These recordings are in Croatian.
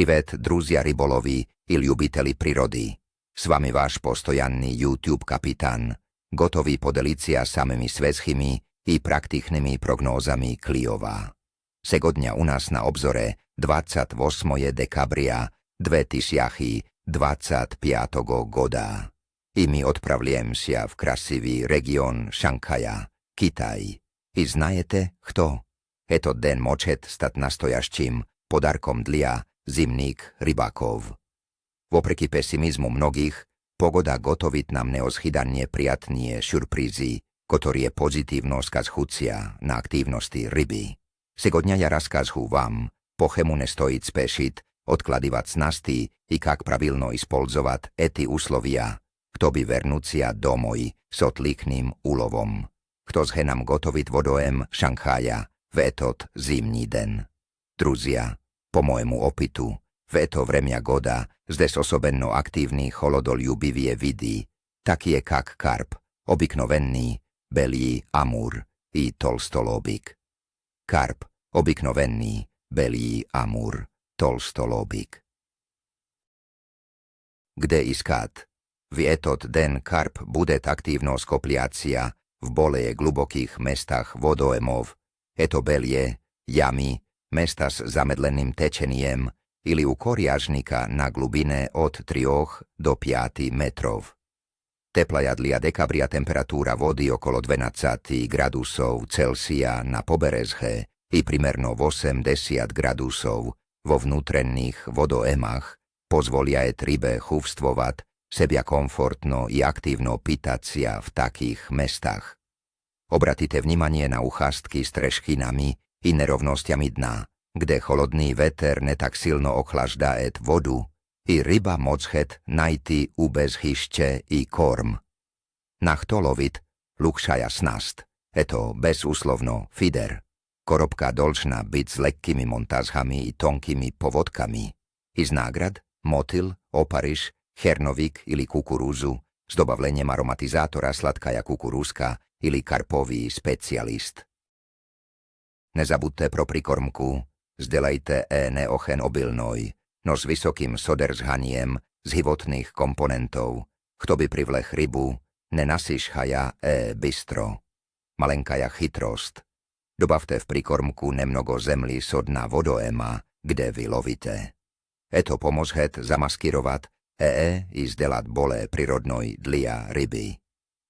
Privet, druzia rybolovi i ljubiteli prirody. S vami váš postojanný YouTube kapitán, gotový podeliť sa samými sveschými i praktičnými prognózami Kliova. Segodňa u nás na obzore 28. dekabria 2025 goda. I my odpravljem sa v krasivý region Šankaja, Kitaj. I znajete, kto? Eto den močet stat nastojašćim podarkom dlia zimných rybakov. Vopreky pesimizmu mnogých, pogoda gotovit nam neoschydanie prijatnie šurprízy, ktoré pozitívno skazhucia na aktivnosti ryby. Segodňa ja raskazhu vám, pochemu nestojiť spešit, odkladivac nasty i kak pravilno ispolzovat eti uslovia, kto by vernúcia domoj s otlíkným úlovom. Kto zhenam gotovit vodoem Šanchaja v etot zimní den. Druzia, po mojemu opitu, v eto vremia goda zdes osobenno aktívny holodoljubivie vidy, tak je kak karp, obyknovenný, belí amur i tolstolobik. Karp, obyknovenný, belí amur, tolstolobik. Kde iskat? V etot den karp budet aktívno skopliacia v boleje glubokých mestách vodoemov, eto belie, jamy, mesta s zamedleným tečeniem ili u koriažnika na glubine od 3 do 5 metrov. Tepla jadlia dekabria temperatúra vody okolo 12 gradusov Celsia na poberezhe i primerno 80 gradusov vo vnútrenných vodoemach pozvolia et rybe chuvstvovať sebia komfortno i aktívno pitacia v takých mestách. Obratite vnímanie na uchástky s treškinami i nerovnostiami dna, kde holodný veter netak silno ochlaždá et vodu i ryba mochet najty ubez hyšče i korm. Nachto lovit lukšaja snast, eto bezúslovno fider. Korobka dolčná byť s lekkými montázhami i tonkými povodkami. I z nágrad motyl, opariš, chernovik ili kukurúzu s dobavleniem aromatizátora sladkaja kukurúzka ili karpový specialist. Nezabudte pro prikormku, zdelajte neochen obilnoj, no s vysokým soderzhaniem z životných komponentov, kto by privlech rybu, nenasišhaja bystro. Malenkaja chytrost. Dobavte v prikormku nemnogo zemlí sodná vodoema, kde vy lovite. Eto pomozhet zamaskirovat i zdelat bole prirodnoj dlia ryby.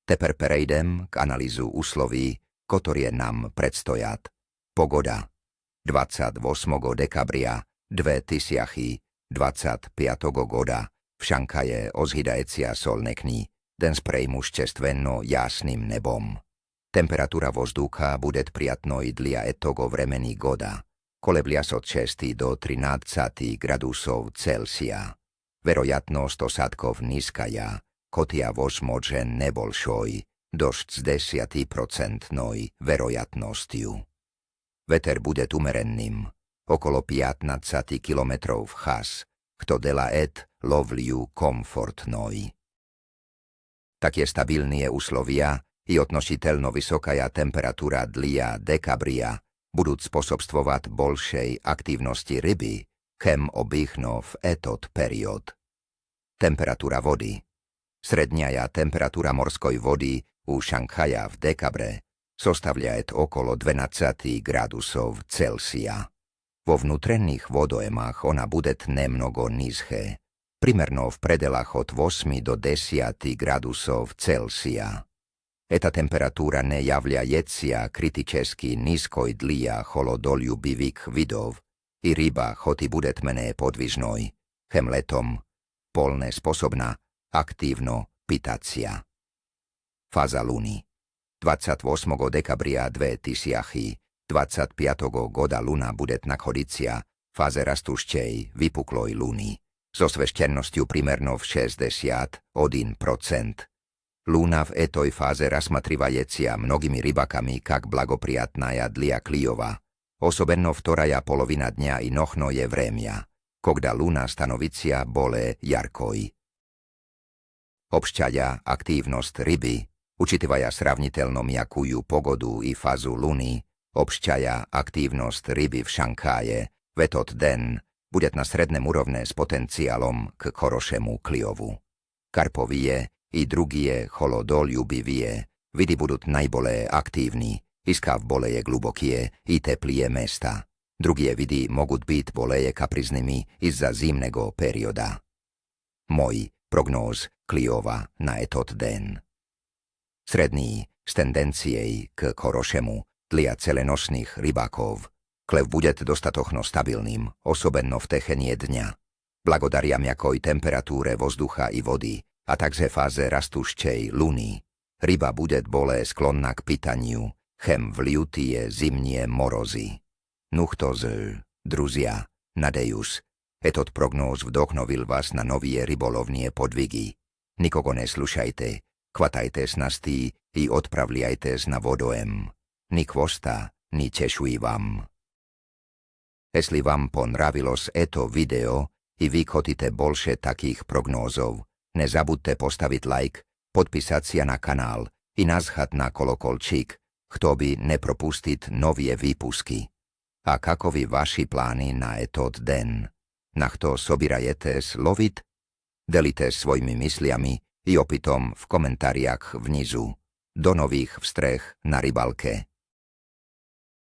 Teper perejdem k analýzu usloví, ktoré nám predstojat. Pogoda 28. dekabria 2025 goda v Šankaje ozhydajecia solnekní, den sprejmu ščestvenno jasným nebom. Temperatúra vozducha budet prijatnoj dlia etogo vremení goda, koleblias od 6 do 13 gradusov Celsia. Verojatnosť osadkov nízkaja, kotia možen nebolšoj, došť s 10% verojatnosťu. Veter bude umerenným, okolo 15 km v chas, kto dela et lovliu komfortnoj. Také stabilnie uslovia i odnositeľno vysokaja temperatúra dlia dekabria budú spôsobstvovať bolšej aktívnosti ryby, chem obýchno v etot period. Temperatúra vody. Sredňaja temperatúra morskoj vody u Šanchaja v dekabre zostavľaje okolo 12 gradusov Celsia. Vo vnútrenných vodoemách ona budet nemnogo nízche, primerno v predelách od 8 do 10 gradusov Celsia. Eta temperatúra nejavľa jecia kritičesky nízkoj dlia holodoljubivých vidov i ryba choti budet mené podvižnoj, chem letom polné sposobná aktívno pitacia. Fáza luny. 28. dekabria 2025 goda luna budet nachodicia fáze rastuščej vypukloj luny so sveštennosťou primerno v 61%. Lúna v etoj fáze rasmatrivajecia mnogými rybakami kak blagopriatnaja dlia Kliova, osobenno vtoraja polovina dňa i nochno je vremia, kogda luna stanovicia bole jarkoj. Obšťaja aktívnosť ryby, učitivaja sravniteľnom jakujú pogodu i fazu luny, obšťaja aktívnosť ryby v Šankáje, vetot den bude na sredném úrovne s potenciálom k chorošemu kliovu. Karpovie i drugie cholodoľubivie vidy budú najbolé aktívni, iská v boleje glubokie i teplie mesta. Drugie vidy mogут byť boleje kapriznými iz-za zimnego perioda. Moj prognóz kliova na etot den. Sredný s tendencijej k chorošemu dla celenočných rybákov. Klev bude dostatochno stabilným, osobeno v techenie dňa. Blagodaria mjakoj temperatúre vzducha i vody, a takže fáze rastúščej luny. Ryba bude bolé sklonna k pitaniu, chem vliutie zimnie morozy. Nuchto druzia, nadejus, etot prognóz vdochnovil vás na novie rybolovnie podvigy. Nikogo neslušajte, kvatajte snastí i odpravliajte na vodoem. Ni kvosta, ni tešuj vám. Jestli vám ponravilos eto video i vy chodíte bolšie takých prognózov, nezabudte postaviť like, podpísať sa na kanál i nazchať na kolokolčík, kto by nepropustiť novie výpusky. A kakovi vaši plány na etot den? Na kto sobirajete slovit? Delite svojimi mysliami i opitom v komentáriach vnizu. Do nových vstrech na rybalke.